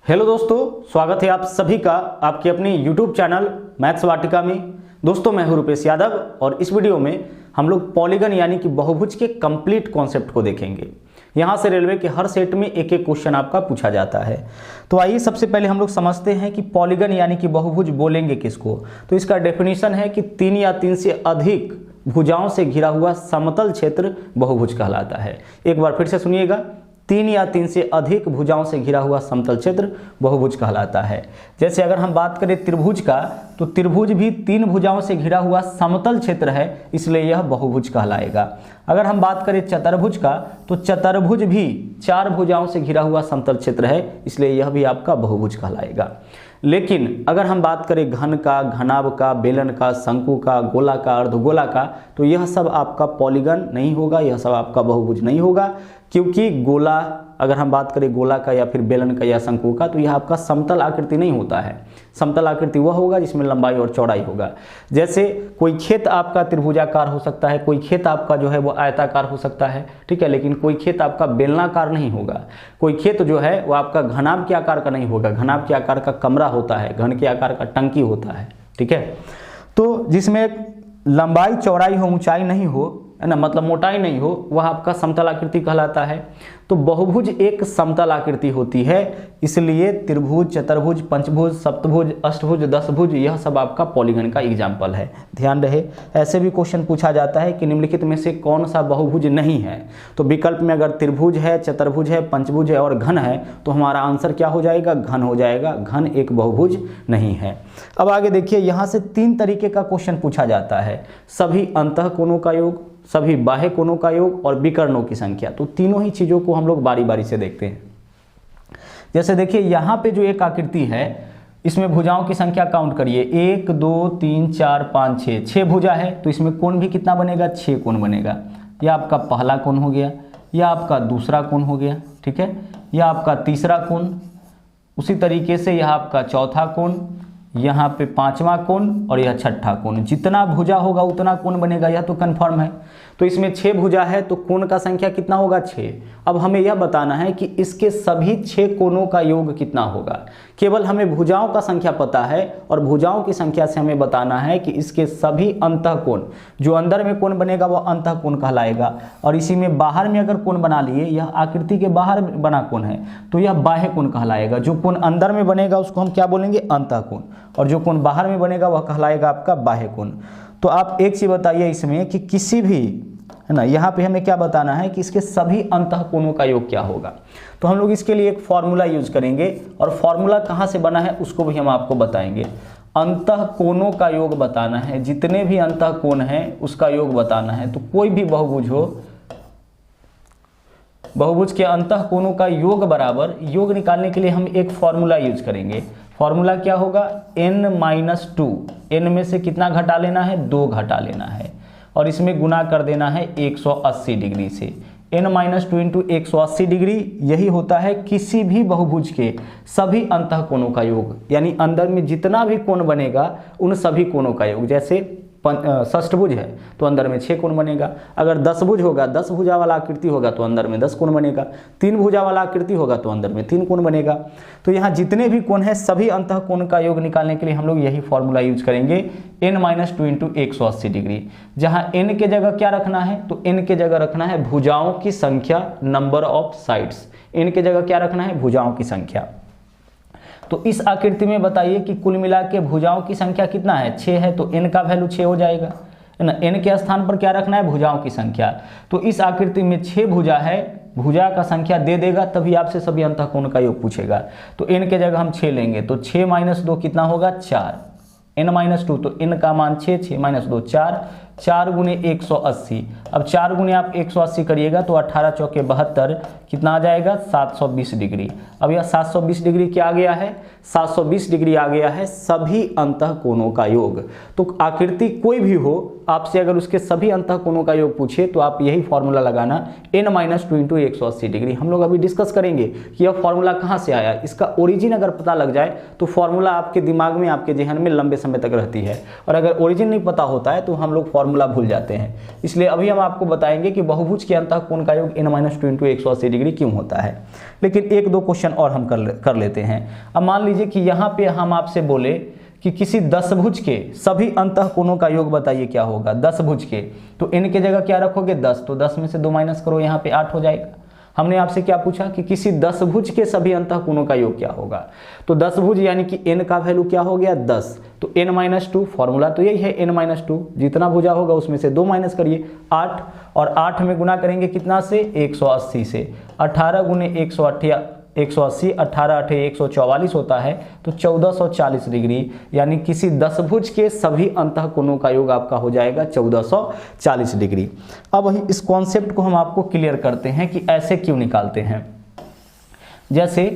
Hello दोस्तों, स्वागत है आप सभी का आपके अपने YouTube चैनल मैथ्स वाटिका में। दोस्तों मैं हूं रुपेश यादव और इस वीडियो में हम लोग पॉलीगन यानी कि बहुभुज के कंप्लीट कॉन्सेप्ट को देखेंगे। यहां से रेलवे के हर सेट में एक एक क्वेश्चन आपका पूछा जाता है। तो आइए सबसे पहले हम लोग समझते हैं कि पॉलीगन यानी कि बहुभुज बोलेंगे किसको। तो इसका डेफिनेशन है कि 3 या 3 से अधिक भुजाओं से घिरा हुआ समतल क्षेत्र बहुभुज कहलाता है। एक बार फिर से सुनिएगा, 3 या 3 से अधिक भुजाओं से घिरा हुआ समतल क्षेत्र बहुभुज कहलाता है। जैसे अगर हम बात करें त्रिभुज का, तो त्रिभुज भी 3 भुजाओं से घिरा हुआ समतल क्षेत्र है, इसलिए यह बहुभुज कहलाएगा। अगर हम बात करें चतुर्भुज का, तो चतुर्भुज भी 4 भुजाओं से घिरा हुआ समतल क्षेत्र है, इसलिए यह भी आपका बहुभुज कहलाएगा। लेकिन अगर हम बात करें घन का, घनाभ का, बेलन का, शंकु का, गोला का, अर्धगोला का, तो यह सब आपका पॉलीगन नहीं होगा, यह सब आपका बहुभुज नहीं होगा। क्योंकि गोला, अगर हम बात करें गोला का या फिर बेलन का या शंकु का, तो यह आपका समतल आकृति नहीं होता है। समतल आकृति वह होगा जिसमें लंबाई और चौड़ाई होगा। जैसे कोई खेत आपका त्रिभुजाकार हो सकता है, कोई खेत आपका जो है वो आयताकार हो सकता है, ठीक है, लेकिन कोई खेत आपका बेलनाकार नहीं होगा। कोई खेत जो है वो आपका घनाभ के आकार का नहीं होगा। घनाभ के आकार का कमरा होता है, घन के आकार का टंकी होता है, ठीक है। तो जिसमें लंबाई चौड़ाई हो, ऊंचाई नहीं हो, है ना, मतलब मोटाई नहीं हो, वह आपका समतल आकृति कहलाता है। तो बहुभुज एक समतल आकृति होती है, इसलिए त्रिभुज, चतुर्भुज, पंचभुज, सप्तभुज, अष्टभुज, दशभुज, यह सब आपका पॉलीगन का एग्जाम्पल है। ध्यान रहे, ऐसे भी क्वेश्चन पूछा जाता है कि निम्नलिखित में से कौन सा बहुभुज नहीं है। तो विकल्प में अगर त्रिभुज है, चतुर्भुज है, पंचभुज है और घन है, तो हमारा आंसर क्या हो जाएगा? घन हो जाएगा। घन एक बहुभुज नहीं है। अब आगे देखिए, यहाँ से 3 तरीके का क्वेश्चन पूछा जाता है। सभी अंतःकोणों का योग, सभी बाह्य कोणों का योग और विकर्णों की संख्या। तो तीनों ही चीजों को हम लोग बारी बारी से देखते हैं। जैसे देखिए यहाँ पे जो एक आकृति है, इसमें भुजाओं की संख्या काउंट करिए, 1 2 3 4 5 6, 6 भुजा है। तो इसमें कोण भी कितना बनेगा? 6 कोण बनेगा। यह आपका पहला कोण हो गया, यह आपका दूसरा कोण हो गया, ठीक है, यह आपका तीसरा कोण, उसी तरीके से यह आपका चौथा कोण, यहाँ पे 5वां कोण और यह 6ठा कोण। जितना भुजा होगा उतना कोण बनेगा, यह तो कंफर्म है। तो इसमें 6 भुजा है तो कोण का संख्या कितना होगा? 6। अब हमें यह बताना है कि इसके सभी 6 कोणों का योग कितना होगा। केवल हमें भुजाओं का संख्या पता है और भुजाओं की संख्या से हमें बताना है कि इसके सभी अंतःकोण, जो अंदर में कोण बनेगा वह अंतःकोण कहलाएगा। और इसी में बाहर में अगर कोण बना लिए, यह आकृति के बाहर बना कोण है, तो यह बाह्य कोण कहलाएगा। जो कोण अंदर में बनेगा उसको हम क्या बोलेंगे? अंतःकोण। और जो कोण बाहर में बनेगा वह कहलाएगा आपका बाह्य कोण। तो आप एक चीज बताइए इसमें कि किसी भी, है ना, यहाँ पे हमें क्या बताना है कि इसके सभी अंतःकोणों का योग क्या होगा। तो हम लोग इसके लिए एक फॉर्मूला यूज करेंगे और फॉर्मूला कहाँ से बना है उसको भी हम आपको बताएंगे। अंतःकोणों का योग बताना है, जितने भी अंतःकोण हैं उसका योग बताना है। तो कोई भी बहुभुज हो, बहुभुज के अंतःकोणों का योग बराबर, योग निकालने के लिए हम एक फॉर्मूला यूज करेंगे। फॉर्मूला क्या होगा? n-2। n में से कितना घटा लेना है? 2 घटा लेना है और इसमें गुना कर देना है 180 डिग्री से। n-2 इंटू 180 डिग्री, यही होता है किसी भी बहुभुज के सभी अंतःकोणों का योग, यानी अंदर में जितना भी कोण बनेगा उन सभी कोणों का योग। जैसे षष्ठभुज है तो अंदर में 6 कोण बनेगा। अगर 10 भुज होगा, 10 भुजा वाला आकृति होगा तो अंदर में 10 कोण बनेगा। 3 भुजा वाला आकृति होगा तो अंदर में 3 कोण बनेगा। तो यहाँ जितने भी कोण हैं सभी अंतःकोण का योग निकालने के लिए हम लोग यही फॉर्मूला यूज करेंगे, n-2 इंटू 180 डिग्री। जहाँ n के जगह क्या रखना है? तो n के जगह रखना है भुजाओं की संख्या, नंबर ऑफ साइड्स। n के जगह क्या रखना है? भुजाओं की संख्या। तो इस आकृति में बताइए कि कुल मिला के भुजाओं की संख्या कितना है? 6 है, तो n का वैल्यू 6 हो जाएगा, है ना। n के स्थान पर क्या रखना है? भुजाओं की संख्या। तो इस आकृति में 6 भुजा है, भुजा का संख्या दे देगा तभी आपसे सभी अंतःकोण का योग पूछेगा। तो n के जगह हम 6 लेंगे, तो 6 - 2 कितना होगा? 4। n-2, तो n का मान 6, 6 - 2 4, 4 गुने 180। अब 4 गुने आप 180 करिएगा तो 18 चौके 72, कितना आ जाएगा? 720 डिग्री। अब यह 720 डिग्री क्या आ गया है? 720 डिग्री आ गया है सभी अंतःकोणों का योग। तो आकृति कोई भी हो, आपसे अगर उसके सभी अंतःकोणों का योग पूछे तो आप यही फॉर्मूला लगाना, n-2 इंटू 180 डिग्री। हम लोग अभी डिस्कस करेंगे कि यह फॉर्मूला कहाँ से आया। इसका ओरिजिन अगर पता लग जाए तो फॉर्मूला आपके दिमाग में, आपके जहन में लंबे समय तक रहती है। और अगर ओरिजिन नहीं पता होता है तो हम लोग फॉर्मूला भूल जाते हैं। इसलिए अभी हम आपको बताएंगे कि बहुभुज के अंतः कोण का योग n-2 × 180 डिग्री क्यों होता है। लेकिन एक दो क्वेश्चन और हम कर लेते हैं। अब मान लीजिए कि यहाँ पे हम आपसे बोले कि किसी दशभुज के सभी अंतः कोणों का योग बताइए क्या होगा। 10 भुज के, तो n के जगह क्या रखोगे 10, तो 10 में से 2 माइनस करो, यहाँ पे 8 हो जाएगा। हमने आपसे क्या पूछा कि किसी दशभुज के सभी अंतः कोणों का योग क्या होगा, तो दशभुज यानी कि n का वैल्यू क्या हो गया 10, तो n-2 फॉर्मूला तो यही है n-2, जितना भुजा होगा उसमें से 2 माइनस करिए 8, और 8 में गुना करेंगे कितना से 180 से, 18 गुने 180, 18 8 144 होता है, तो 1440 डिग्री, यानी किसी दशभुज के सभी अंतः कोणों का योग आपका हो जाएगा 1440 डिग्री। अब वही इस कॉन्सेप्ट को हम आपको क्लियर करते हैं कि ऐसे क्यों निकालते हैं। जैसे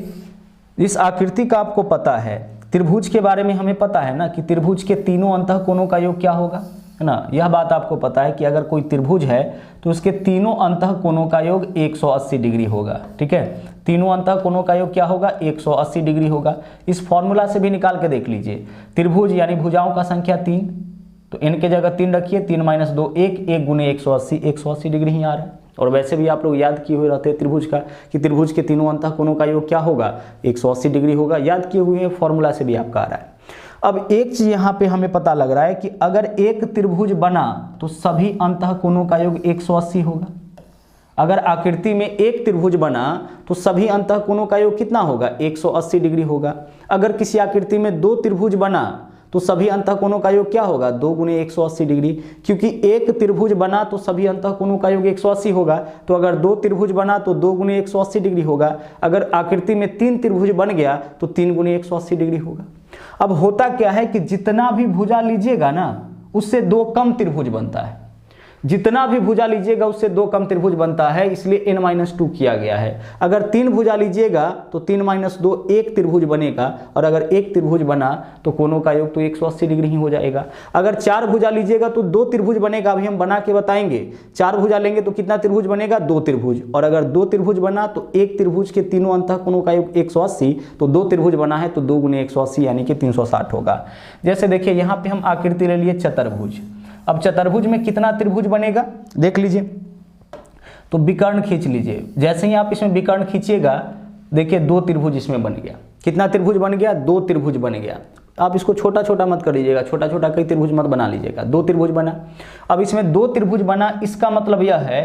इस आकृति का आपको पता है, त्रिभुज के बारे में हमें पता है ना कि त्रिभुज के तीनों अंतः कोणों का योग क्या होगा, है ना। यह बात आपको पता है कि अगर कोई त्रिभुज है तो उसके तीनों अंतः कोणों का योग 180 डिग्री होगा, ठीक है। तीनों अंतः कोणों का योग क्या होगा 180 डिग्री होगा। इस फॉर्मूला से भी निकाल के देख लीजिए। त्रिभुज यानी भुजाओं का संख्या 3, तो n के जगह 3 रखिए, 3 - 2 1, 1 गुने 180 डिग्री ही आ रहा है। और वैसे भी आप लोग याद किए हुए रहते हैं त्रिभुज का कि त्रिभुज के तीनों अंतः कोणों का योग क्या होगा 180 डिग्री होगा, याद किए हुए फॉर्मूला से भी आपका आ रहा है। अब एक चीज यहाँ पे हमें पता लग रहा है कि अगर एक त्रिभुज बना तो सभी अंतः कोणों का योग 180 होगा। अगर आकृति में एक त्रिभुज बना तो सभी अंतः कोणों का योग कितना होगा 180 डिग्री होगा। अगर किसी आकृति में 2 त्रिभुज बना तो सभी अंतः कोणों का योग क्या होगा 2 गुने 180 डिग्री, क्योंकि एक त्रिभुज बना तो सभी अंतः कोणों का योग 180 होगा। तो अगर 2 त्रिभुज बना तो 2 गुने 180 डिग्री होगा। अगर आकृति में 3 त्रिभुज बन गया तो 3 गुने 180 डिग्री होगा। अब होता क्या है कि जितना भी भुजा लीजिएगा ना उससे 2 कम त्रिभुज बनता है, जितना भी भुजा लीजिएगा उससे 2 कम त्रिभुज बनता है, इसलिए n-2 किया गया है। अगर 3 भुजा लीजिएगा तो 3 - 2 1 त्रिभुज बनेगा, और अगर 1 त्रिभुज बना तो कोणों का योग तो 180 डिग्री ही हो जाएगा। अगर 4 भुजा लीजिएगा तो 2 त्रिभुज बनेगा, अभी हम बना के बताएंगे। 4 भुजा लेंगे तो कितना त्रिभुज बनेगा 2 त्रिभुज, और अगर 2 त्रिभुज बना तो एक त्रिभुज के तीनों अंतः कोणों का योग 180, तो 2 त्रिभुज बना है तो 2 गुने 180 यानी कि 360 होगा। जैसे देखिए यहाँ पे हम आकृति ले लिए चतुर्भुज। अब चतुर्भुज में कितना त्रिभुज बनेगा देख लीजिए, तो विकर्ण खींच लीजिए। जैसे ही आप इसमें विकर्ण खींचिएगा देखिए 2 त्रिभुज इसमें बन गया। कितना त्रिभुज बन गया 2 त्रिभुज बन गया। आप इसको छोटा छोटा मत कर लीजिएगा, छोटा छोटा कई त्रिभुज मत बना लीजिएगा, 2 त्रिभुज बना। अब इसमें 2 त्रिभुज बना, इसका मतलब यह है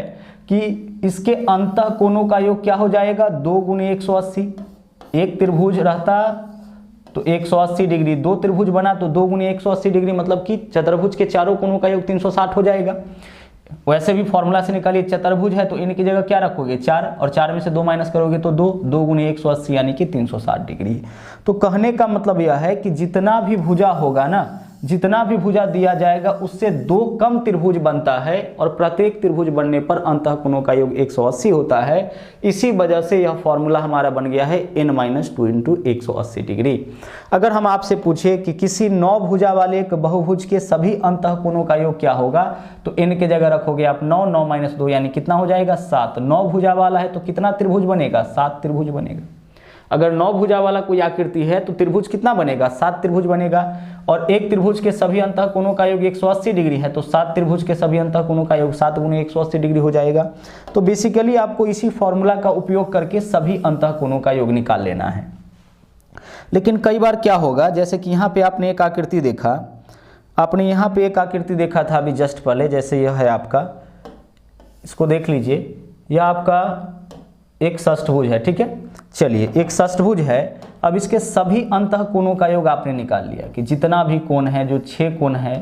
कि इसके अंतः कोणों का योग क्या हो जाएगा 2 गुने 180। एक त्रिभुज रहता तो 180 डिग्री, 2 त्रिभुज बना तो 2 गुने 180 डिग्री, मतलब कि चतुर्भुज के चारों कोणों का योग 360 हो जाएगा। वैसे भी फॉर्मूला से निकालिए, चतुर्भुज है तो इनकी जगह क्या रखोगे 4, और 4 में से 2 माइनस करोगे तो 2 गुने 180 यानी कि 360 डिग्री। तो कहने का मतलब यह है कि जितना भी भुजा होगा ना, जितना भी भुजा दिया जाएगा उससे 2 कम त्रिभुज बनता है, और प्रत्येक त्रिभुज बनने पर अंतः कोणों का योग 180 होता है। इसी वजह से यह फॉर्मूला हमारा बन गया है n-2 × 180 डिग्री। अगर हम आपसे पूछे कि किसी 9 भुजा वाले एक बहुभुज के सभी अंतः कोणों का योग क्या होगा, तो n के जगह रखोगे आप 9, 9 - 2 यानी कितना हो जाएगा 7। 9 भुजा वाला है तो कितना त्रिभुज बनेगा 7 त्रिभुज बनेगा। अगर 9 भुजा वाला कोई आकृति है तो त्रिभुज कितना बनेगा 7 त्रिभुज बनेगा, और एक त्रिभुज के सभी अंतः कोणों का योग 180 डिग्री है तो 7 त्रिभुज के सभी अंतः कोणों का योग 7 गुने 180 डिग्री हो जाएगा। तो बेसिकली आपको इसी फॉर्मूला का उपयोग करके सभी अंतः कोणों का योग निकाल लेना है। लेकिन कई बार क्या होगा, जैसे कि यहाँ पे आपने एक आकृति देखा, आपने यहाँ पे एक आकृति देखा था अभी जस्ट पहले, जैसे यह है आपका, इसको देख लीजिए, यह आपका एक षष्ठभुज है, ठीक है। चलिए एक षष्ठभुज है, अब इसके सभी अंतः कोणों का योग आपने निकाल लिया कि जितना भी कोण है, जो 6 कोण है,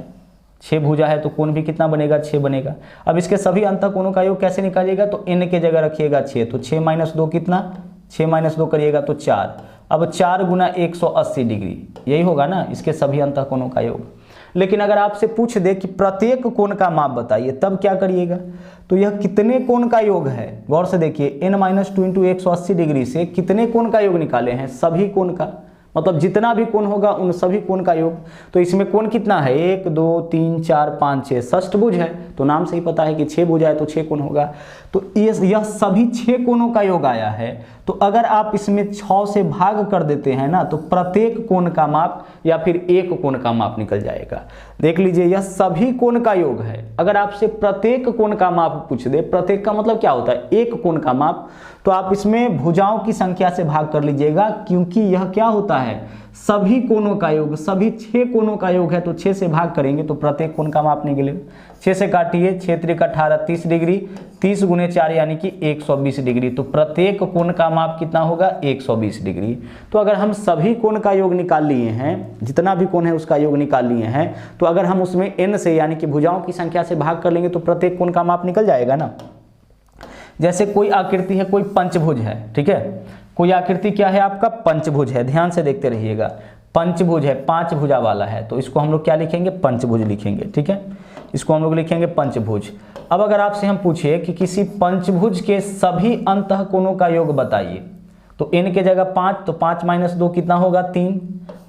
6 भुजा है तो कोण भी कितना बनेगा 6 बनेगा। अब इसके सभी अंतः कोणों का योग कैसे निकालिएगा, तो n के जगह रखिएगा 6, तो 6 - 2 कितना, 6 - 2 करिएगा तो 4। अब 4 गुना 180 डिग्री, यही होगा ना इसके सभी अंतः कोणों का योग। लेकिन अगर आपसे पूछ दे कि प्रत्येक कोण का माप बताइए, तब क्या करिएगा, तो यह कितने कोण का योग है, गौर से देखिए, n-2 × 180 डिग्री से कितने कोण का योग निकाले हैं, सभी कोण का, मतलब जितना भी कोण होगा उन सभी कोण का योग। तो इसमें कोण कितना है 1 2 3 4 5 6, षष्ठभुज है तो नाम से ही पता है कि 6 भुजा है तो 6 कोण होगा। तो यह सभी 6 कोणों का योग आया है। तो अगर आप इसमें 6 से भाग कर देते हैं ना, तो प्रत्येक कोण का माप या फिर एक कोण का माप निकल जाएगा। देख लीजिए, यह सभी कोण का योग है। अगर आपसे प्रत्येक कोण का माप पूछ दे, प्रत्येक का मतलब क्या होता है, एक कोण का माप, तो आप इसमें भुजाओं की संख्या से भाग कर लीजिएगा, क्योंकि यह क्या होता है, सभी कोणों का योग, सभी 6 कोणों का योग है। तो 6 से भाग करेंगे तो प्रत्येक कोण का माप निकलेगा। 6 से काटिए, 6 त्रिक 18, 30 डिग्री, 30 गुने 4 यानी कि 120 डिग्री। तो प्रत्येक कोण का माप कितना होगा, 120 डिग्री। तो अगर हम सभी कोण का योग निकाल लिए हैं, जितना भी कोण है उसका योग निकाल लिए हैं, तो अगर हम उसमें n से यानी कि भुजाओं की संख्या से भाग कर लेंगे तो प्रत्येक कोण का माप निकल जाएगा ना। जैसे कोई आकृति है, कोई पंचभुज है, ठीक है, कोई आकृति क्या है आपका, पंचभुज है। ध्यान से देखते रहिएगा, पंचभुज है, 5 भुजा वाला है, तो इसको हम लोग क्या लिखेंगे, पंचभुज लिखेंगे, ठीक है, इसको हम लोग लिखेंगे पंचभुज। अब अगर आपसे हम पूछे कि किसी पंचभुज के सभी अंतः कोणों का योग बताइए, तो n के जगह 5, तो 5 - 2 कितना होगा, 3।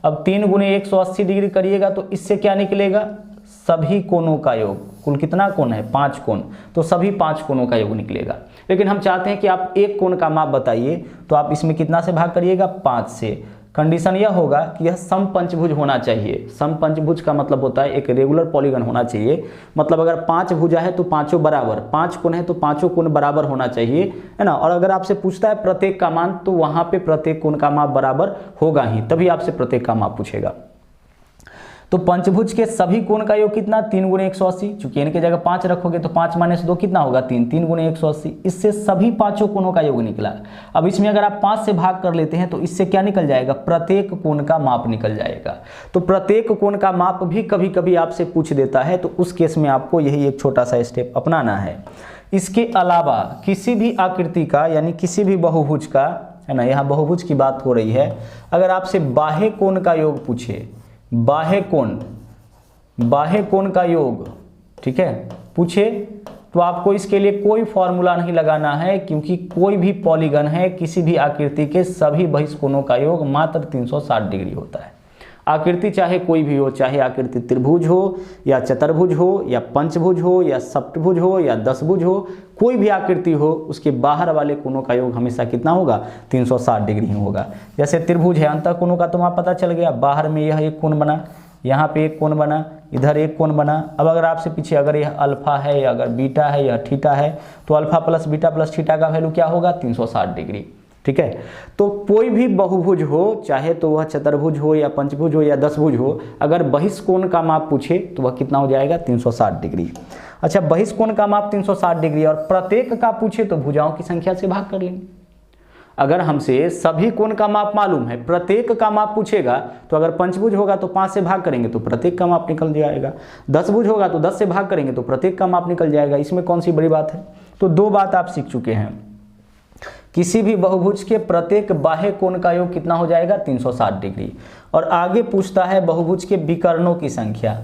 अब 3 गुने 180 डिग्री करिएगा तो इससे क्या निकलेगा, सभी कोणों का योग। कुल कितना कोण है, 5 कोण, तो सभी 5 कोणों का योग निकलेगा। लेकिन हम चाहते हैं कि आप एक कोण का माप बताइए, तो आप इसमें कितना से भाग करिएगा, 5 से। कंडीशन यह होगा कि यह समपंचभुज होना चाहिए। समपंचभुज का मतलब होता है एक रेगुलर पॉलीगन होना चाहिए। मतलब अगर 5 भुजा है तो पांचों बराबर, 5 कोण है तो पांचों कोण बराबर होना चाहिए, है ना। और अगर आपसे पूछता है प्रत्येक का मान, तो वहां पे प्रत्येक कोण का माप बराबर होगा ही, तभी आपसे प्रत्येक का माप पूछेगा। तो पंचभुज के सभी कोण का योग कितना, 3 गुणे 180। चूंकि इनके जगह 5 रखोगे तो 5 - 2 कितना होगा, 3। 3 गुणे 180, इससे सभी 5 कोणों का योग निकला। अब इसमें अगर आप 5 से भाग कर लेते हैं तो इससे क्या निकल जाएगा, प्रत्येक कोण का माप निकल जाएगा। तो प्रत्येक कोण का माप भी कभी कभी आपसे पूछ देता है, तो उस केस में आपको यही एक छोटा सा स्टेप अपनाना है। इसके अलावा किसी भी आकृति का, यानी किसी भी बहुभुज का, है ना, यहाँ बहुभुज की बात हो रही है, अगर आपसे बाह्य कोण का योग पूछे, बाह्य कोण का योग, ठीक है, पूछे, तो आपको इसके लिए कोई फॉर्मूला नहीं लगाना है, क्योंकि कोई भी पॉलीगन है, किसी भी आकृति के सभी बहिष्कोणों का योग मात्र 360 डिग्री होता है। आकृति चाहे कोई भी हो, चाहे आकृति त्रिभुज हो या चतुर्भुज हो या पंचभुज हो या सप्तभुज हो या दशभुज हो, कोई भी आकृति हो, उसके बाहर वाले कोणों का योग हमेशा कितना होगा, 360 डिग्री ही होगा। जैसे त्रिभुज है, अंतः कोणों का तो वहाँ पता चल गया, बाहर में यह एक कोण बना, यहाँ पे एक कोण बना, इधर एक कोण बना। अब अगर आपसे पूछे अगर यह अल्फा है या अगर बीटा है या थीटा है, तो alpha plus beta plus theta का वैल्यू क्या होगा, 360 डिग्री, ठीक है। तो कोई भी बहुभुज हो, चाहे तो वह चतुर्भुज हो या पंचभुज हो या दशभुज हो, अगर बहिष्कोण का माप पूछे तो वह कितना हो जाएगा, 360 डिग्री। अच्छा, बहिष्कोण का माप 360 डिग्री और प्रत्येक का पूछे तो भुजाओं की संख्या से भाग कर लेंगे। अगर हमसे सभी कोण का माप मालूम है, प्रत्येक का माप पूछेगा, तो अगर पंचभुज होगा तो 5 से भाग करेंगे तो प्रत्येक का माप निकल जाएगा। दशभुज होगा तो 10 से भाग करेंगे तो प्रत्येक का माप निकल जाएगा। इसमें कौन सी बड़ी बात है। तो 2 बात आप सीख चुके हैं। किसी भी बहुभुज के प्रत्येक बाह्य कोण का योग कितना हो जाएगा, 360 डिग्री। और आगे पूछता है बहुभुज के विकर्णों की संख्या।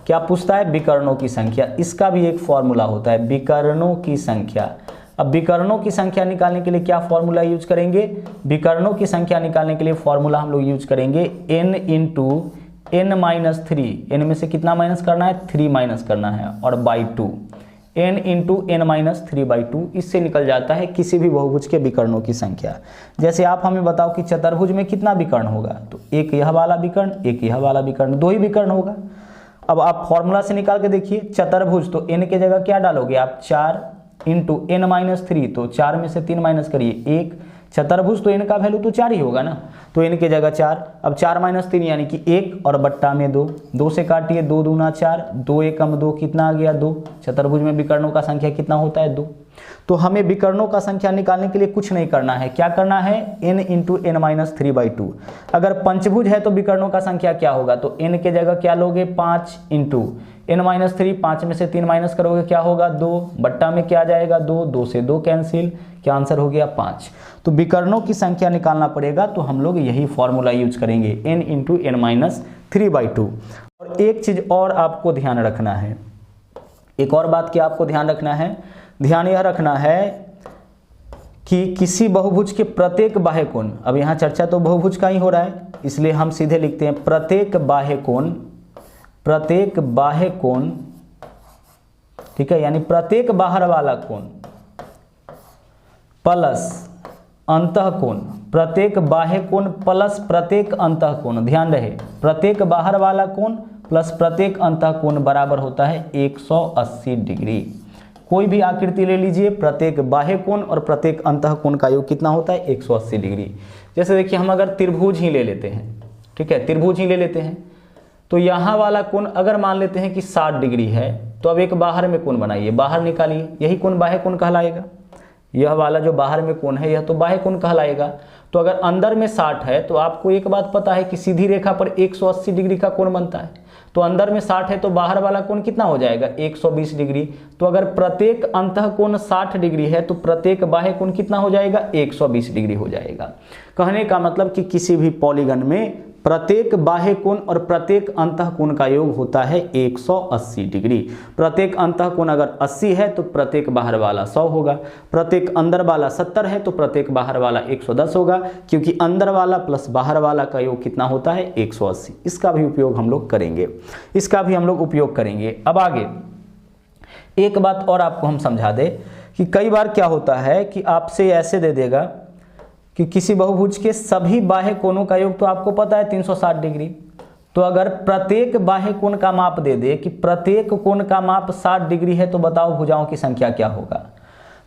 क्या पूछता है, विकर्णों की संख्या। इसका भी एक फॉर्मूला होता है, विकर्णों की संख्या। अब विकर्णों की संख्या निकालने के लिए क्या फॉर्मूला यूज करेंगे, विकर्णों की संख्या निकालने के लिए फॉर्मूला हम लोग यूज करेंगे n × n-3। n में से कितना माइनस करना है, 3 माइनस करना है, और बाई 2, n × n-3/2। इससे निकल जाता है किसी भी बहुभुज के विकर्णों की संख्या। जैसे आप हमें बताओ कि चतुर्भुज में कितना विकर्ण होगा, तो एक यह वाला विकर्ण, एक यह वाला विकर्ण, 2 ही विकर्ण होगा। अब आप फॉर्मूला से निकाल के देखिए, चतुर्भुज तो n के जगह क्या डालोगे आप, 4 × n-3, तो 4 में से 3 माइनस करिए 1। चतुर्भुज तो n का वैल्यू तो 4 ही होगा ना, तो n के जगह 4। अब 4 - 3 यानी कि 1 और बट्टा में 2, 2 से काटिए, 2 दूना 4, 2 एकम 2, कितना आ गया 2। चतुर्भुज में विकर्णों का संख्या कितना होता है, 2। तो हमें विकर्णों का संख्या निकालने के लिए कुछ नहीं करना है। क्या करना है, n × n-3/2। अगर पंचभुज है तो विकर्णों का संख्या क्या होगा, तो n के जगह क्या लोगे, 5 × n-3, 5 में से 3 माइनस करोगे क्या होगा, 2, बट्टा में क्या आ जाएगा 2, 2 से 2 कैंसिल, क्या आंसर हो गया 5। तो विकर्णों की संख्या निकालना पड़ेगा, तो हम लोग यही फॉर्मूला यूज करेंगे, n × n-3/2। और एक चीज और आपको ध्यान रखना है, एक और बात क्या आपको ध्यान रखना है, ध्यान यह रखना है कि किसी बहुभुज के प्रत्येक बाह्य कोण, अब यहाँ चर्चा तो बहुभुज का ही हो रहा है, इसलिए हम सीधे लिखते हैं प्रत्येक बाह्य कोण, ठीक है, यानी प्रत्येक बाहर वाला कोण, प्लस अंतःकोण, प्रत्येक बाह्य कोण प्लस प्रत्येक अंतःकोण, ध्यान रहे प्रत्येक बाहर वाला कोण प्लस प्रत्येक अंतःकोण बराबर होता है 180 डिग्री। कोई भी आकृति ले लीजिए, प्रत्येक बाह्य कोण और प्रत्येक अंतःकोण का योग कितना होता है 180 डिग्री। जैसे देखिए हम अगर त्रिभुज ही ले लेते हैं, ठीक है, त्रिभुज ही ले लेते हैं, तो यहाँ वाला कोण अगर मान लेते हैं कि 60 डिग्री है, तो अब एक बाहर में कोण बनाइए, बाहर निकालिए, यही कोण बाह्य कोण कहलाएगा। यह वाला जो बाहर में कोण है यह तो बाह्य कोण कहलाएगा। तो अगर अंदर में 60 है तो आपको एक बात पता है कि सीधी रेखा पर 180 डिग्री का कोण बनता है। तो अंदर में 60 है तो बाहर वाला कोण कितना हो जाएगा 120 डिग्री। तो अगर प्रत्येक अंतःकोण 60 डिग्री है तो प्रत्येक बाह्य कोण कितना हो जाएगा 120 डिग्री हो जाएगा। कहने का मतलब कि किसी भी पॉलीगन में प्रत्येक बाह्य कोण और प्रत्येक अंतःकोण का योग होता है 180 डिग्री। प्रत्येक अंतःकोण अगर 80 है तो प्रत्येक बाहर वाला 100 होगा, प्रत्येक अंदर वाला 70 है तो प्रत्येक बाहर वाला 110 होगा, क्योंकि अंदर वाला प्लस बाहर वाला का योग कितना होता है 180। इसका भी उपयोग हम लोग करेंगे, इसका भी हम लोग उपयोग करेंगे। अब आगे एक बात और आपको हम समझा दें कि कई बार क्या होता है कि आपसे ऐसे दे देगा कि किसी बहुभुज के सभी बाह्य कोणों का योग तो आपको पता है 360 डिग्री। तो अगर प्रत्येक बाह्य कोण का माप दे दे कि प्रत्येक कोण का माप 60 डिग्री है, तो बताओ भुजाओं की संख्या क्या होगा।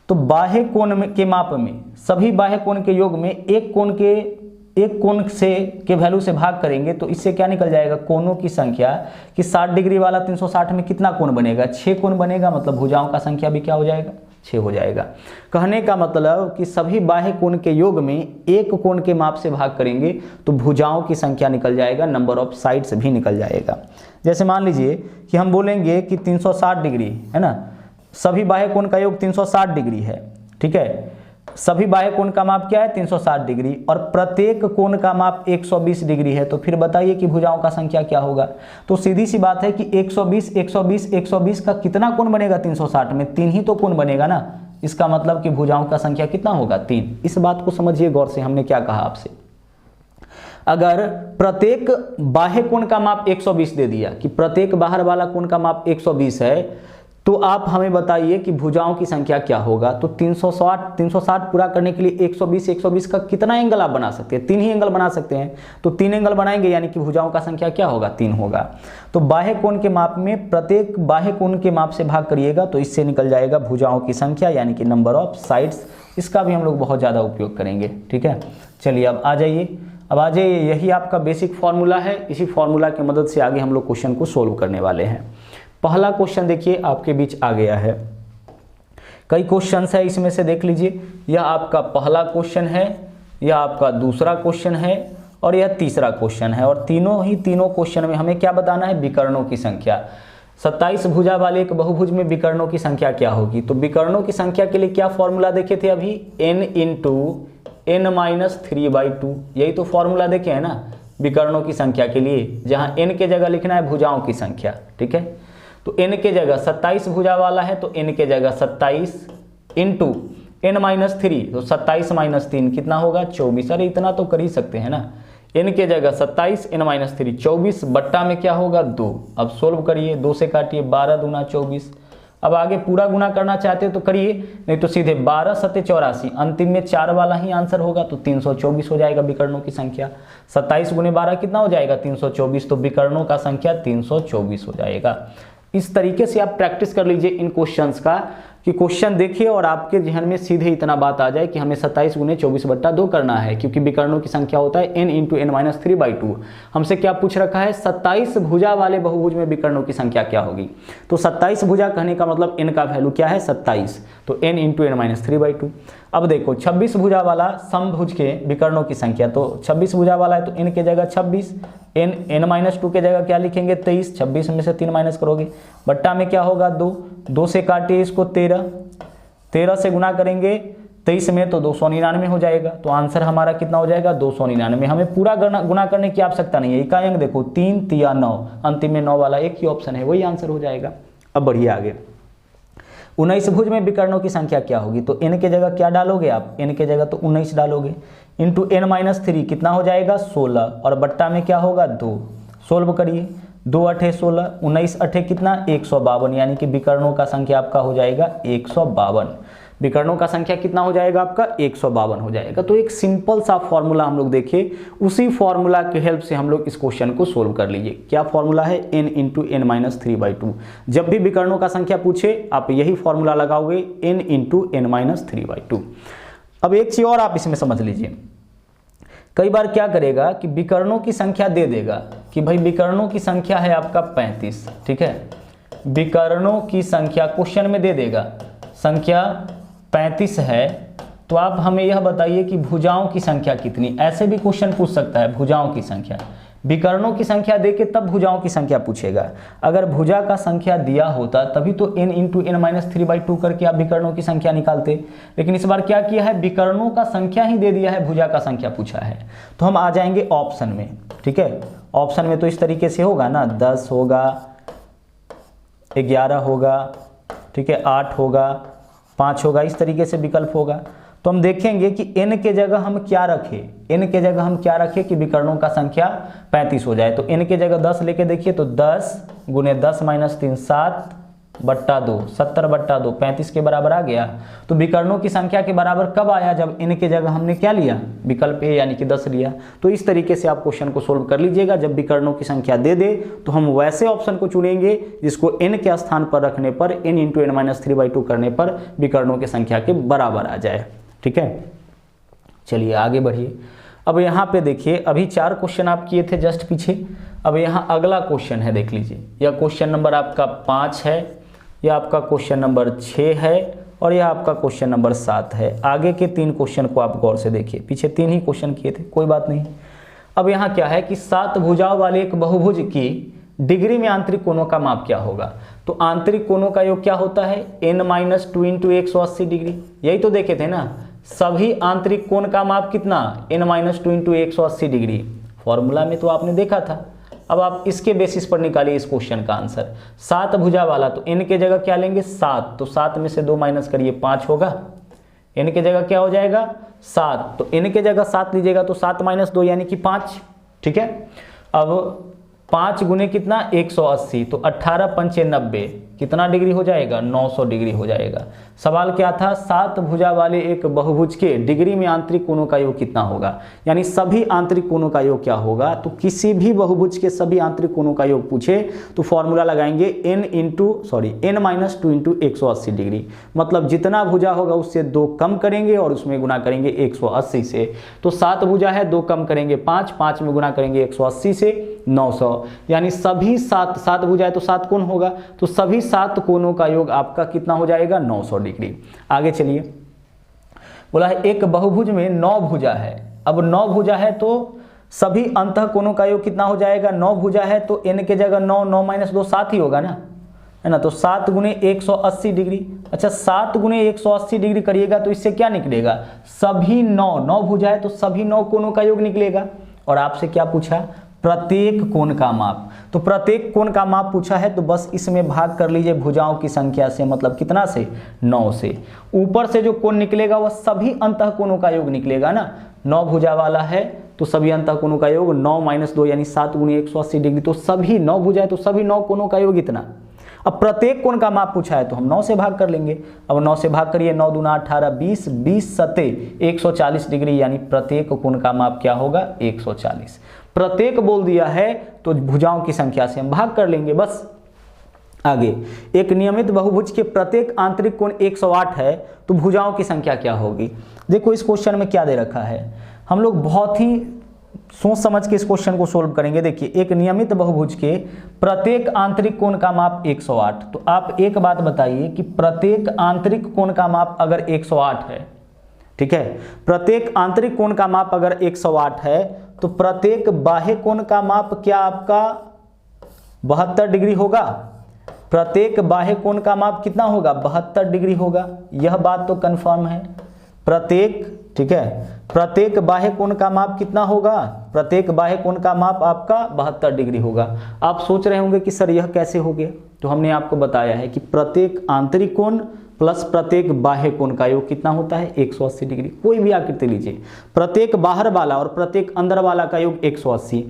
तो बाह्य कोण के माप में सभी बाह्य कोण के योग में एक कोण से के वैल्यू से भाग करेंगे तो इससे क्या निकल जाएगा कोणों की संख्या कि 60 डिग्री वाला 360 में कितना कोण बनेगा 6 कोण बनेगा, मतलब भुजाओं का संख्या भी क्या हो जाएगा 6 हो जाएगा। कहने का मतलब कि सभी बाह्य कोण के योग में एक कोण के माप से भाग करेंगे तो भुजाओं की संख्या निकल जाएगा, नंबर ऑफ साइड्स भी निकल जाएगा। जैसे मान लीजिए कि हम बोलेंगे कि 360 डिग्री है ना, सभी बाह्य कोण का योग 360 डिग्री है, ठीक है, सभी बाह्य कोण का माप क्या है 360 डिग्री और प्रत्येक कोण का माप 120 डिग्री है। तो फिर बताइए कि भुजाओं का संख्या क्या होगा। तो सीधी सी बात है कि 120 120 120 का कितना कोण बनेगा 360 में 3 ही तो कोण बनेगा ना। इसका मतलब कि भुजाओं का संख्या कितना होगा 3। इस बात को समझिए गौर से, हमने क्या कहा आपसे। अगर प्रत्येक बाह्य कोण का माप 120 दे दिया कि प्रत्येक बाहर वाला कोण का माप 120 है, तो आप हमें बताइए कि भुजाओं की संख्या क्या होगा। तो 360 पूरा करने के लिए 120 का कितना एंगल आप बना सकते हैं 3 ही एंगल बना सकते हैं। तो 3 एंगल बनाएंगे यानी कि भुजाओं का संख्या क्या होगा 3 होगा। तो बाह्य कोण के माप में प्रत्येक बाह्य कोण के माप से भाग करिएगा तो इससे निकल जाएगा भुजाओं की संख्या यानी कि नंबर ऑफ साइड्स। इसका भी हम लोग बहुत ज़्यादा उपयोग करेंगे, ठीक है। चलिए अब आ जाइए, यही आपका बेसिक फॉर्मूला है। इसी फॉर्मूला की मदद से आगे हम लोग क्वेश्चन को सोल्व करने वाले हैं। पहला क्वेश्चन देखिए आपके बीच आ गया है, कई क्वेश्चंस है इसमें से देख लीजिए। यह आपका पहला क्वेश्चन है, यह आपका दूसरा क्वेश्चन है और यह तीसरा क्वेश्चन है। और तीनों क्वेश्चन में हमें क्या बताना है विकर्णों की संख्या। 27 भुजा वाले एक बहुभुज में विकर्णों की संख्या क्या होगी। तो विकर्णों की संख्या के लिए क्या फॉर्मूला देखे थे अभी n × n-3/2, यही तो फॉर्मूला देखे है ना विकर्णों की संख्या के लिए, जहां n के जगह लिखना है भुजाओं की संख्या, ठीक है। तो n के जगह 27 भुजा वाला है तो n के जगह 27 × n-3, तो 27 - 3 कितना होगा 24। अरे इतना तो कर ही सकते हैं ना। n के जगह 27 n-3 24 बट्टा में क्या होगा 2। अब सोल्व करिए, 2 से काटिए 12 दूना 24। अब आगे पूरा गुना करना चाहते हो तो करिए, नहीं तो सीधे 12 × 7 = 84, अंतिम में 4 वाला ही आंसर होगा तो 324 हो जाएगा विकर्णों की संख्या। 27 × 12 कितना हो जाएगा 324, तो विकर्णों का संख्या 324 हो जाएगा। इस तरीके से आप प्रैक्टिस कर लीजिए इन क्वेश्चंस का कि क्वेश्चन देखिए और आपके जहन में सीधे इतना बात आ जाए कि हमें 27 × 24/2 करना है, क्योंकि विकर्णों की संख्या होता है n × n-3/2। हमसे क्या पूछ रखा है 27 भुजा वाले बहुभुज में विकर्णों की संख्या क्या होगी। तो 27 भुजा कहने का मतलब n का वैल्यू क्या है 27, तो n × n-3/2। अब देखो 26 भुजा वाला समभुज के विकर्णों की संख्या, तो 26 भुजा वाला है तो n के जगह 26, n-2 के जगह क्या लिखेंगे 23, 26 में से 3 माइनस करोगे बट्टा में क्या होगा 2 से काटिए इसको 13 से गुना करेंगे 23 में तो 299 हो जाएगा। तो आंसर हमारा कितना हो जाएगा 299। हमें पूरा गुना करने की आवश्यकता नहीं है, इकाई अंक देखो 3 × 3 = 9, अंतिम में 9 वाला एक ही ऑप्शन है, वही आंसर हो जाएगा। अब बढ़िए आगे, 19 भुज में विकर्णों की संख्या क्या होगी। तो n के जगह क्या डालोगे आप, n के जगह तो 19 डालोगे, इंटू n-3 कितना हो जाएगा 16 और बट्टा में क्या होगा 2। सोल्व करिए, 2 × 8 = 16, 19 × 8 कितना 152, यानी कि विकर्णों का संख्या आपका हो जाएगा 152। विकर्णों का संख्या कितना हो जाएगा आपका 152 हो जाएगा। तो एक सिंपल सा फॉर्मूला हम लोग देखे, उसी फॉर्मूला की हेल्प से हम लोग इस क्वेश्चन को सोल्व कर लीजिए। क्या फॉर्मूला है? n into n minus 3/2। जब भी विकर्णों का संख्या पूछे आप यही फॉर्मूला लगाओगे, n इंटू एन माइनस 3/2। अब एक चीज और आप इसमें समझ लीजिए, कई बार क्या करेगा कि विकर्णों की संख्या दे देगा कि भाई विकर्णों की संख्या है आपका 35, ठीक है, विकर्णों की संख्या क्वेश्चन में दे देगा, संख्या 35 है, तो आप हमें यह बताइए कि भुजाओं की संख्या कितनी। ऐसे भी क्वेश्चन पूछ सकता है, भुजाओं की संख्या, विकर्णों की संख्या देके तब भुजाओं की संख्या पूछेगा। अगर भुजा का संख्या दिया होता तभी तो n इंटू एन माइनस 3/2 करके आप विकर्णों की संख्या निकालते, लेकिन इस बार क्या किया है, विकर्णों का संख्या ही दे दिया है, भुजा का संख्या पूछा है। तो हम आ जाएंगे ऑप्शन में, ठीक है। ऑप्शन में तो इस तरीके से होगा ना, 10 होगा, 11 होगा, ठीक है, 8 होगा, 5 होगा, इस तरीके से विकल्प होगा। तो हम देखेंगे कि n के जगह हम क्या रखें, n के जगह हम क्या रखें कि विकर्णों का संख्या 35 हो जाए। तो n के जगह 10 लेके देखिए, तो 10 गुने 10 माइनस 3 7/2, 70/2, 35 के बराबर आ गया। तो विकर्णों की संख्या के बराबर कब आया, जब n के जगह हमने क्या लिया, विकल्प ए यानी कि 10 लिया। तो इस तरीके से आप क्वेश्चन को सोल्व कर लीजिएगा। जब विकर्णों की संख्या दे दे तो हम वैसे ऑप्शन को चुनेंगे जिसको n के स्थान पर रखने पर, n इंटू एन माइनस 3/2 करने पर विकर्णों की संख्या के बराबर आ जाए, ठीक है। चलिए आगे बढ़िए। अब यहाँ पे देखिए, अभी 4 क्वेश्चन आप किए थे जस्ट पीछे, अब यहाँ अगला क्वेश्चन है, देख लीजिए। यह क्वेश्चन नंबर आपका 5 है, यह आपका क्वेश्चन नंबर 6 है और यह आपका क्वेश्चन नंबर 7 है। आगे के 3 क्वेश्चन को आप गौर से देखिए, पीछे 3 ही क्वेश्चन किए थे, कोई बात नहीं। अब यहाँ क्या है कि 7 भुजाओं वाले एक बहुभुज की डिग्री में आंतरिक कोणों का माप क्या होगा। तो आंतरिक कोणों का योग क्या होता है, n-2 इंटू 180 डिग्री। यही तो देखे थे ना, सभी आंतरिक कोण का माप कितना, n-2 इंटू 180 डिग्री। फॉर्मूला में तो आपने देखा था। अब आप इसके बेसिस पर निकालिए इस क्वेश्चन का आंसर। 7 भुजा वाला, तो n के जगह क्या लेंगे, 7, तो 7 में से 2 माइनस करिए, 5 होगा। n के जगह क्या हो जाएगा, 7, तो n के जगह 7 लीजिएगा तो 7 माइनस 2 यानी कि 5, ठीक है। अब 5 गुने कितना, 180, तो 18 पंचे 90, कितना डिग्री हो जाएगा, 900 डिग्री हो जाएगा। सवाल क्या था, 7 भुजा वाले एक बहुभुज के डिग्री में आंतरिक कोणों का योग कितना होगा, यानी सभी आंतरिक कोणों का योग क्या होगा। तो किसी भी बहुभुज के सभी आंतरिक कोणों का योग पूछे तो फॉर्मूला लगाएंगे n-2 इंटू 180 डिग्री, मतलब जितना भुजा होगा उससे 2 कम करेंगे और उसमें गुना करेंगे 180 से। तो 7 भुजा है, 2 कम करेंगे 5, 5 में गुना करेंगे 180 से 900, यानी सभी 7 भुजा है तो 7 कोण होगा, तो सभी 7 कोणों का योग आपका कितना हो जाएगा, 900 डिग्री। आगे चलिए, बोला है एक बहुभुज में 9 भुजा है। अब 9 भुजा है तो सभी अंतः कोणों का योग कितना हो जाएगा, 9 भुजा है तो n के जगह 9, 9 माइनस 2 7 ही होगा ना, है ना। तो 7 गुने 180 डिग्री। अच्छा, 7 गुने 180 डिग्री करिएगा तो इससे क्या निकलेगा, सभी 9 भुजा है तो सभी 9 कोणों का योग निकलेगा। और आपसे क्या पूछा, प्रत्येक कोण का माप। तो प्रत्येक कोण का माप पूछा है तो बस इसमें भाग कर लीजिए भुजाओं की संख्या से, मतलब कितना से, 9 से। ऊपर से जो कोण निकलेगा वह सभी अंतः कोणों का योग निकलेगा ना। 9 भुजा वाला है तो सभी अंतः कोणों का योग 9 माइनस 2 यानी 7 गुने 180 डिग्री, तो सभी 9 भुजा है तो सभी 9 कोणों का योग इतना। अब प्रत्येक कोण का माप पूछा है तो हम 9 से भाग कर लेंगे। अब 9 से भाग करिए, 9 दूना 18, 20, 20 सते 140 डिग्री, यानी प्रत्येक कोण का माप क्या होगा, 140। प्रत्येक बोल दिया है तो भुजाओं की संख्या से हम भाग कर लेंगे बस। आगे, एक नियमित बहुभुज के प्रत्येक आंतरिक कोण 108 है तो भुजाओं की संख्या क्या होगी। देखो इस क्वेश्चन में क्या दे रखा है, हम लोग बहुत ही सोच समझ के इस क्वेश्चन को सोल्व करेंगे। देखिए, एक नियमित बहुभुज के प्रत्येक आंतरिक कोण का माप 108, तो आप एक बात बताइए कि प्रत्येक आंतरिक कोण का माप अगर 108 है, ठीक है, प्रत्येक आंतरिक कोण का माप अगर 108 है तो प्रत्येक बाह्य कोण का माप क्या आपका 72 डिग्री होगा। प्रत्येक बाह्य कोण का माप कितना होगा, 72 डिग्री होगा। यह बात तो कंफर्म है। प्रत्येक, ठीक है, प्रत्येक बाह्य कोण का माप कितना होगा, प्रत्येक बाह्य कोण का माप आपका 72 डिग्री होगा। आप सोच रहे होंगे कि सर यह कैसे हो गया, तो हमने आपको बताया है कि प्रत्येक आंतरिक कोण प्लस प्रत्येक बाह्य कोण का योग कितना होता है, 180 डिग्री। कोई भी आकृति लीजिए, प्रत्येक बाहर वाला और प्रत्येक अंदर वाला का योग 180।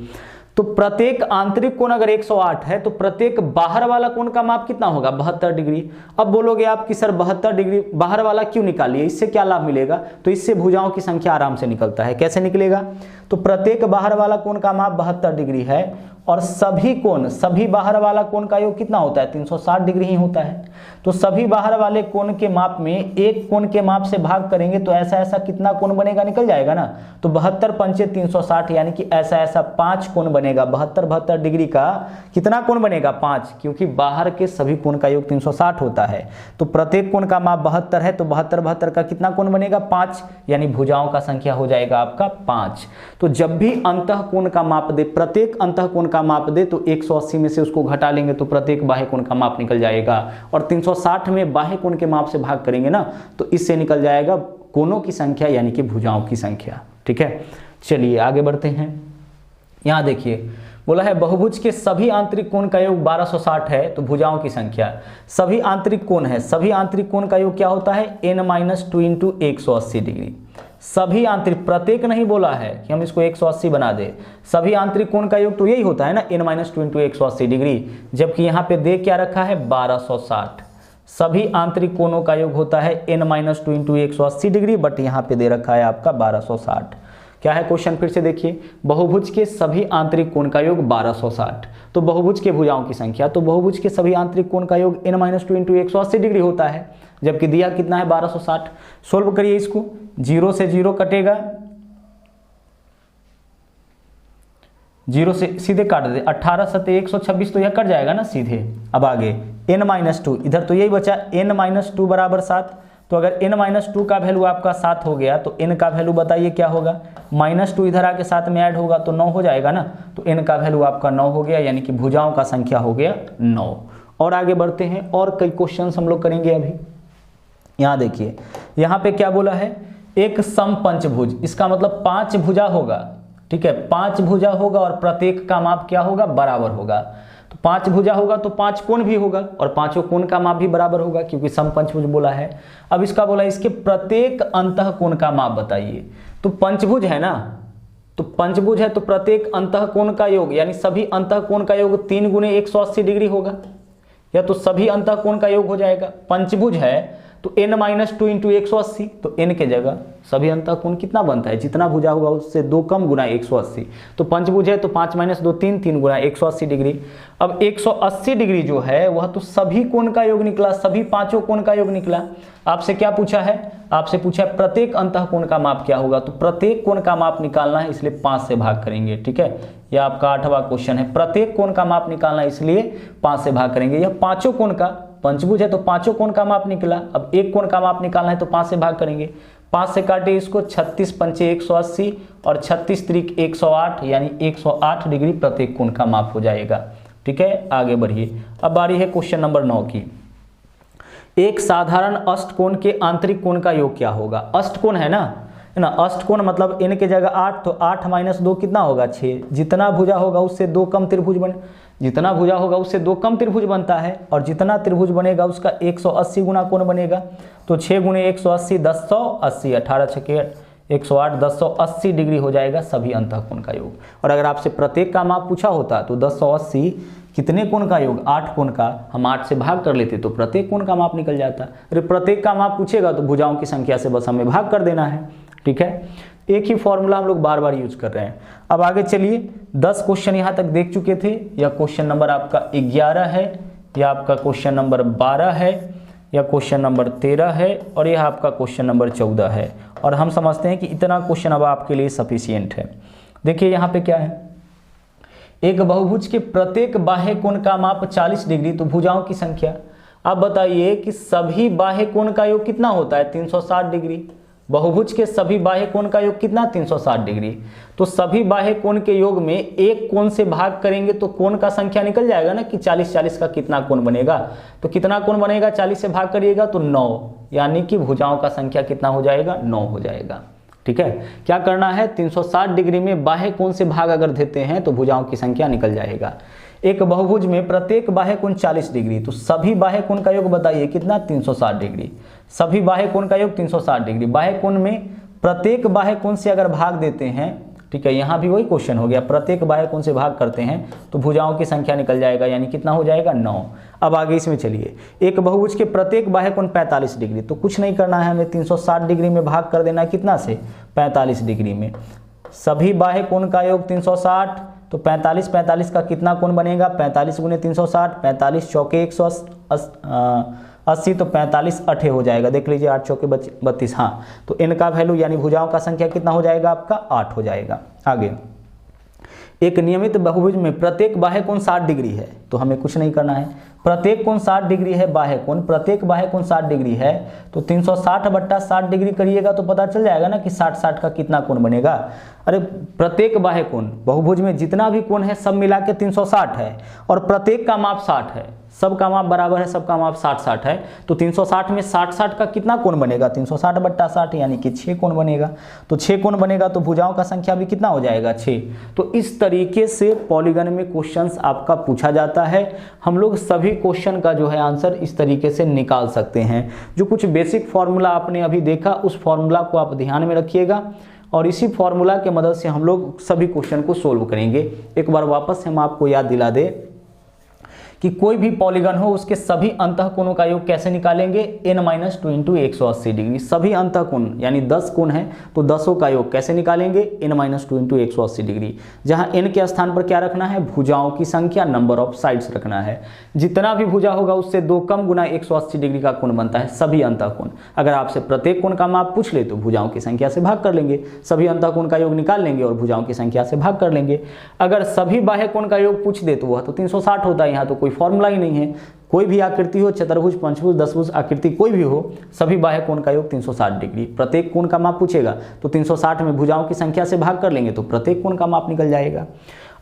तो प्रत्येक आंतरिक कोण अगर 108 है तो प्रत्येक बाहर वाला कोण का माप कितना होगा 72 डिग्री। अब बोलोगे आप कि सर 72 डिग्री बाहर वाला क्यों निकालिए, इससे क्या लाभ मिलेगा? तो इससे भुजाओं की संख्या आराम से निकलता है। कैसे निकलेगा? तो प्रत्येक बाहर वाला कोण का माप 72 डिग्री है और सभी कोण, सभी बाहर वाला कोण का योग कितना होता है 360 डिग्री ही होता है। तो सभी बाहर वाले कोण के माप में एक कोण के माप से भाग करेंगे तो ऐसा ऐसा कितना कोण बनेगा, निकल जाएगा ना। तो 72 पंचे 360 यानी कि ऐसा ऐसा 5 कोण बनेगा। 72 डिग्री का कितना कोण बनेगा 5, क्योंकि बाहर के सभी कोण का योग 360 होता है। तो प्रत्येक कोण का माप 72 है तो 72 का कितना कोण बनेगा 5, यानी भुजाओं का संख्या हो जाएगा आपका 5। तो जब भी अंतः कोण का माप दे, प्रत्येक अंतः कोण का माप दे तो 180 में से उसको घटा लेंगे तो प्रत्येक बाह्य कोण का माप निकल जाएगा। और 360 में बाह्य कोण के माप से भाग करेंगे ना तो इससे निकल जाएगा कोणों की संख्या यानी कि भुजाओं की संख्या। ठीक है, चलिए आगे बढ़ते हैं। यहां देखिए बोला है बहुभुज के सभी आंतरिक कोण का योग 1260 है तो भुजाओं की संख्या। सभी आंतरिक कोण है, सभी आंतरिक कोण का योग क्या होता है n-2 इंटू 180 डिग्री। सभी आंतरिक, प्रत्येक नहीं बोला है कि हम इसको 180 बना दे। सभी आंतरिक कोण का योग तो यही होता है ना n-2 इंटू 180 डिग्री, जबकि यहाँ पे दे क्या रखा है 1260। सभी आंतरिक कोणों का योग होता है n-2 इंटू 180 डिग्री, बट यहाँ पे दे रखा है आपका 1260। क्या है क्वेश्चन, फिर से देखिए। बहुभुज के सभी आंतरिक कोण का योग 1260, तो बहुभुज के भुजाओं की संख्या, तो बहुभुज के सभी आंतरिक कोण का योग n-2 इंटू 180 डिग्री होता है, जबकि दिया कितना है 1260। सोल्व करिए इसको, 0 से 0 कटेगा, 0 से सीधे काट दे, 18 सत्ते 126 तो यह कट जाएगा ना सीधे। अब आगे n-2, इधर तो यही बचा n-2 बराबर 7। तो अगर n-2 का वैल्यू आपका 7 हो गया तो n का वैल्यू बताइए क्या होगा, -2 इधर आके 7 में ऐड होगा तो 9 हो जाएगा ना। तो n का वैल्यू आपका 9 हो गया, यानी कि भुजाओं का संख्या हो गया 9। और आगे बढ़ते हैं, और कई क्वेश्चन हम लोग करेंगे अभी। यहाँ देखिए, यहाँ पे क्या बोला है, एक समपंचभुज, इसका मतलब 5 भुजा होगा। ठीक है, 5 भुजा होगा और प्रत्येक का माप क्या होगा, बराबर होगा। तो 5 भुजा होगा तो 5 कोण भी होगा और पांचों कोण का माप भी बराबर होगा, क्योंकि समपंचभुज बोला है। अब इसका बोला इसके प्रत्येक अंतः कोण का माप बताइए। तो पंचभुज है ना, तो पंचभुज है तो प्रत्येक अंतः कोण का योग यानी सभी अंतः कोण का योग 3 गुणे 180 डिग्री होगा, या तो सभी अंतः कोण का योग हो जाएगा। पंचभुज है तो n-2 इंटू 180, तो n के जगह सभी अंतः कोण कितना बनता है, जितना भुजा होगा उससे 2 कम गुना 180। तो पंचभुज है तो 5 - 2 3, 3 गुना 180 डिग्री। अब 180 डिग्री जो है वह तो सभी कोण का योग निकला, सभी पांचों कोण का योग निकला। आपसे क्या पूछा है, आपसे पूछा है प्रत्येक अंतः कोण का माप क्या होगा। तो प्रत्येक कोण का माप निकालना है, इसलिए 5 से भाग करेंगे। ठीक है, यह आपका 8वां क्वेश्चन है। प्रत्येक कोण का माप निकालना है इसलिए 5 से भाग करेंगे। यह पांचों कोण का, पंचभुज है तो पांचों कोण का माप निकला। अब एक कोण का माप निकालना है तो 5 से भाग करेंगे। 5 से काटे इसको, 36 पंचे 180 और 36 त्रिक 108, यानी 108 डिग्री प्रत्येक कोण का माप हो जाएगा। ठीक है, आगे बढ़िए। अब बारी है क्वेश्चन नंबर 9 की। एक साधारण अष्टकोण के आंतरिक कोण का योग क्या होगा। अष्टकोण है ना, अष्टकोण मतलब n के जगह 8, तो 8 - 2 कितना होगा 6। जितना भुजा होगा उससे 2 कम त्रिभुज बने, जितना भुजा होगा उससे 2 कम त्रिभुज बनता है, और जितना त्रिभुज बनेगा उसका 180 गुना कोण बनेगा। तो 6 गुणे 180 1080, 18 छके 108, 1080 डिग्री हो जाएगा सभी अंतः कोण का योग। और अगर आपसे प्रत्येक का माप पूछा होता तो 1080 कितने कोण का योग, 8 कोण का, हम 8 से भाग कर लेते तो प्रत्येक कोण का माप निकल जाता। अरे प्रत्येक का माप पूछेगा तो भुजाओं की संख्या से बस हमें भाग कर देना है। ठीक है, एक ही फॉर्मूला हम लोग बार बार यूज कर रहे हैं। अब आगे चलिए, 10 क्वेश्चन यहाँ तक देख चुके थे। या क्वेश्चन नंबर आपका 11 है, या आपका क्वेश्चन नंबर 12 है, या क्वेश्चन नंबर 13 है, और यह आपका क्वेश्चन नंबर 14 है। और हम समझते हैं कि इतना क्वेश्चन अब आपके लिए सफिशियंट है। देखिए यहाँ पे क्या है, एक बहुभुज के प्रत्येक बाह्य कोण का माप 40 डिग्री, तो भुजाओं की संख्या। अब बताइए कि सभी बाह्य कोण का योग कितना होता है 360 डिग्री। बहुभुज के सभी बाह्य कोण का योग कितना 360 डिग्री। तो सभी बाह्य कोण के योग में एक कोण से भाग करेंगे तो कोण का संख्या निकल जाएगा ना कि 40 का कितना कोण बनेगा। तो कितना कोण बनेगा, 40 से भाग करिएगा तो 9, यानी कि भुजाओं का संख्या कितना हो जाएगा 9 हो जाएगा। ठीक है, क्या करना है, 360 डिग्री में बाह्य कोण से भाग अगर देते हैं तो भुजाओं की संख्या निकल जाएगा। एक बहुभुज में प्रत्येक बाह्य कोण 40 डिग्री, तो सभी बाह्य कोण का योग बताइए कितना 360 डिग्री। सभी बाह्य कोण का योग 360 डिग्री। बाह्य कोण में प्रत्येक बाह्य कोण से अगर भाग देते हैं ठीक है, यहाँ भी वही क्वेश्चन हो गया, प्रत्येक बाह्य कोण से भाग करते हैं तो भुजाओं की संख्या निकल जाएगा, यानी कितना हो जाएगा 9। अब आगे इसमें चलिए, एक बहुभुज के प्रत्येक बाह्य कोण 45 डिग्री, तो कुछ नहीं करना है, हमें 360 डिग्री में भाग कर देना है, कितना से 45 डिग्री में। सभी बाह्य कोण का योग 360, तो 45 45 का कितना कोण बनेगा, 45 गुने 360, 45 चौके 180, तो 45 8 हो जाएगा, देख लीजिए 8 चौके 32। हाँ, तो इनका वैल्यू यानी भुजाओं का संख्या कितना हो जाएगा आपका 8 हो जाएगा। आगे, एक नियमित बहुभुज में प्रत्येक बाह्य कोण 60 डिग्री है, तो हमें कुछ नहीं करना है, प्रत्येक कोण 60 डिग्री है बाह्य कोण, प्रत्येक बाह्य कोण 60 डिग्री है, तो 360 बट्टा 60 डिग्री करिएगा तो पता चल जाएगा ना कि 60 60 का कितना कोण बनेगा। अरे प्रत्येक बाह्य कोण, बहुभुज में जितना भी कोण है सब मिला के 360 है, और प्रत्येक का माप 60 है, सब का माप बराबर है, सबका माप 60 60 है, तो 360 में 60 60 का कितना कोण बनेगा, 360 बट्टा 60 यानी कि 6 कोण बनेगा। तो 6 कोण बनेगा तो भुजाओं का संख्या भी कितना हो जाएगा 6। तो इस तरीके से पॉलीगन में क्वेश्चंस आपका पूछा जाता है। हम लोग सभी क्वेश्चन का जो है आंसर इस तरीके से निकाल सकते हैं। जो कुछ बेसिक फॉर्मूला आपने अभी देखा, उस फॉर्मूला को आप ध्यान में रखिएगा, और इसी फॉर्मूला के मदद से हम लोग सभी क्वेश्चन को सोल्व करेंगे। एक बार वापस हम आपको याद दिला दें कि कोई भी पॉलीगन हो उसके सभी अंतःकोणों का योग कैसे निकालेंगे, n-2 × 180 डिग्री। सभी अंतःकोण यानी 10 कोण है तो 10 का योग कैसे निकालेंगे, n-2 × 180 डिग्री। जहां n के स्थान पर क्या रखना है, भुजाओं की संख्या, नंबर ऑफ साइड्स रखना है। जितना भी भुजा होगा उससे 2 कम गुना 180 डिग्री का कोण बनता है सभी अंतःकोण। अगर आपसे प्रत्येक कोण का माप पूछ ले तो भुजाओं की संख्या से भाग कर लेंगे, सभी अंतःकोण का योग निकाल लेंगे और भुजाओं की संख्या से भाग कर लेंगे। अगर सभी बाह्य कोण का योग पूछ दे तो वह तो 360 होता है, यहाँ तो कोई फॉर्मूला ही नहीं है। कोई भी आकृति हो, चतुर्भुज, पंचभुज, दशभुज आकृति कोई भी हो, सभी बाह्य कोण का योग 360 डिग्री। प्रत्येक कोण का माप पूछेगा तो 360 में भुजाओं की संख्या से भाग कर लेंगे तो प्रत्येक कोण का माप निकल जाएगा।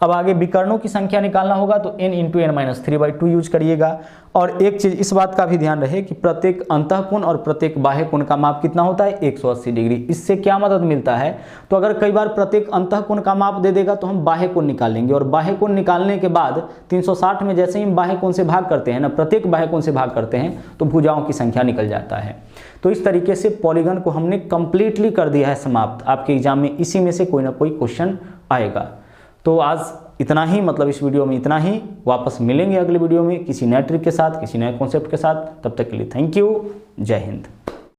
अब आगे विकर्णों की संख्या निकालना होगा तो n × n-3/2 यूज करिएगा। और एक चीज इस बात का भी ध्यान रहे कि प्रत्येक अंतःकोण और प्रत्येक बाह्य कोण का माप कितना होता है, 180 डिग्री। इससे क्या मदद मिलता है, तो अगर कई बार प्रत्येक अंतःकोण का माप दे देगा तो हम बाह्य कोण निकाल लेंगे, और बाह्य कोण निकालने के बाद 360 में जैसे ही हम बाह्य कोण से भाग करते हैं ना, प्रत्येक बाह्य कोण से भाग करते हैं तो भुजाओं की संख्या निकल जाता है। तो इस तरीके से पॉलीगन को हमने कंप्लीटली कर दिया है समाप्त। आपके एग्जाम में इसी में से कोई ना कोई क्वेश्चन आएगा। तो आज इतना ही, मतलब इस वीडियो में इतना ही। वापस मिलेंगे अगले वीडियो में किसी नए ट्रिक के साथ, किसी नए कॉन्सेप्ट के साथ। तब तक के लिए थैंक यू, जय हिंद।